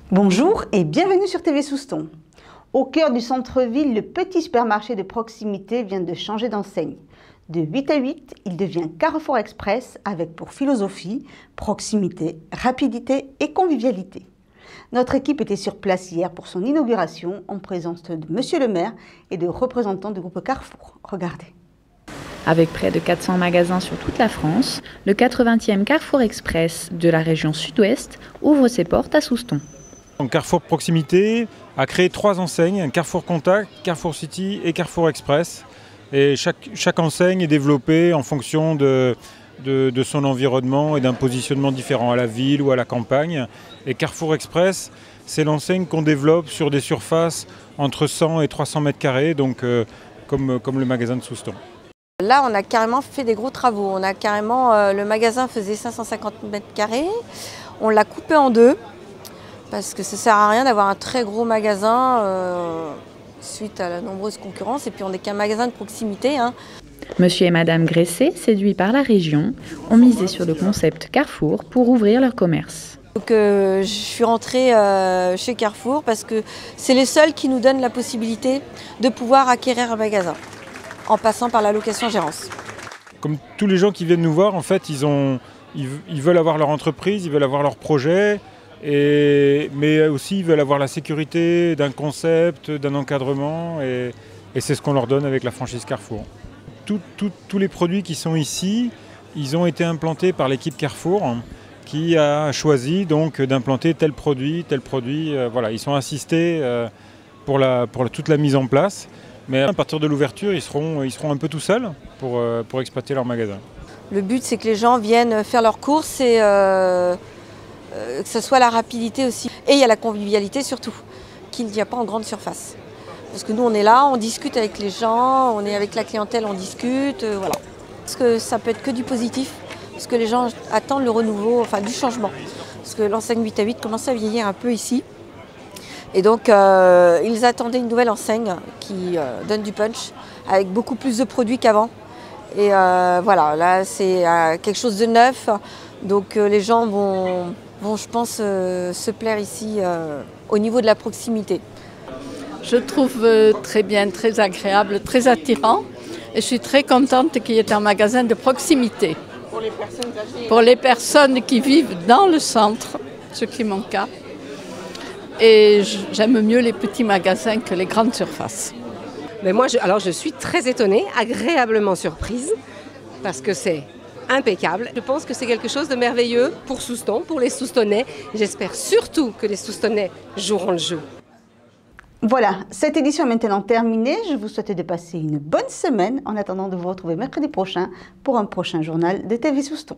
Bonjour et bienvenue sur TV Souston. Au cœur du centre-ville, le petit supermarché de proximité vient de changer d'enseigne. De 8 à 8, il devient Carrefour Express avec pour philosophie proximité, rapidité et convivialité. Notre équipe était sur place hier pour son inauguration en présence de Monsieur le maire et de représentants du groupe Carrefour. Regardez. Avec près de 400 magasins sur toute la France, le 80e Carrefour Express de la région Sud-Ouest ouvre ses portes à Souston. Carrefour Proximité a créé 3 enseignes, Carrefour Contact, Carrefour City et Carrefour Express. Et chaque enseigne est développée en fonction de son environnement et d'un positionnement différent à la ville ou à la campagne. Et Carrefour Express, c'est l'enseigne qu'on développe sur des surfaces entre 100 et 300 mètres carrés, donc comme le magasin de Souston. Là, on a carrément fait des gros travaux. On a carrément, le magasin faisait 550 mètres carrés. On l'a coupé en deux. Parce que ça ne sert à rien d'avoir un très gros magasin suite à la nombreuse concurrence. Et puis on n'est qu'un magasin de proximité. Monsieur et Madame Gressé, séduits par la région, ont misé sur le concept Carrefour pour ouvrir leur commerce. Donc, je suis rentrée chez Carrefour parce que c'est les seuls qui nous donnent la possibilité de pouvoir acquérir un magasin en passant par la location-gérance. Comme tous les gens qui viennent nous voir, en fait, ils veulent avoir leur entreprise, ils veulent avoir leur projet. Mais aussi ils veulent avoir la sécurité d'un concept, d'un encadrement et c'est ce qu'on leur donne avec la franchise Carrefour. Tous les produits qui sont ici, ils ont été implantés par l'équipe Carrefour qui a choisi donc d'implanter tel produit, voilà, ils sont assistés pour toute la mise en place. Mais à partir de l'ouverture, ils seront un peu tout seuls pour exploiter leur magasin. Le but c'est que les gens viennent faire leurs courses et que ce soit la rapidité aussi. Et il y a la convivialité surtout, qu'il n'y a pas en grande surface. Parce que nous on est là, on discute avec les gens, on est avec la clientèle, on discute, voilà. Parce que ça peut être que du positif, parce que les gens attendent le renouveau, enfin du changement. Parce que l'enseigne 8 à 8 commence à vieillir un peu ici. Et donc ils attendaient une nouvelle enseigne qui donne du punch, avec beaucoup plus de produits qu'avant. Et voilà, là c'est quelque chose de neuf, donc les gens vont je pense, se plaire ici au niveau de la proximité. Je trouve très bien, très agréable, très attirant. Et je suis très contente qu'il y ait un magasin de proximité. Pour les personnes âgées. Pour les personnes qui vivent dans le centre, ce qui est mon cas. Et j'aime mieux les petits magasins que les grandes surfaces. Mais moi, je suis très étonnée, agréablement surprise, parce que c'est impeccable. Je pense que c'est quelque chose de merveilleux pour Souston, pour les Soustonnais. J'espère surtout que les Soustonnais joueront le jeu. Voilà, cette édition est maintenant terminée. Je vous souhaite de passer une bonne semaine en attendant de vous retrouver mercredi prochain pour un prochain journal de TV Souston.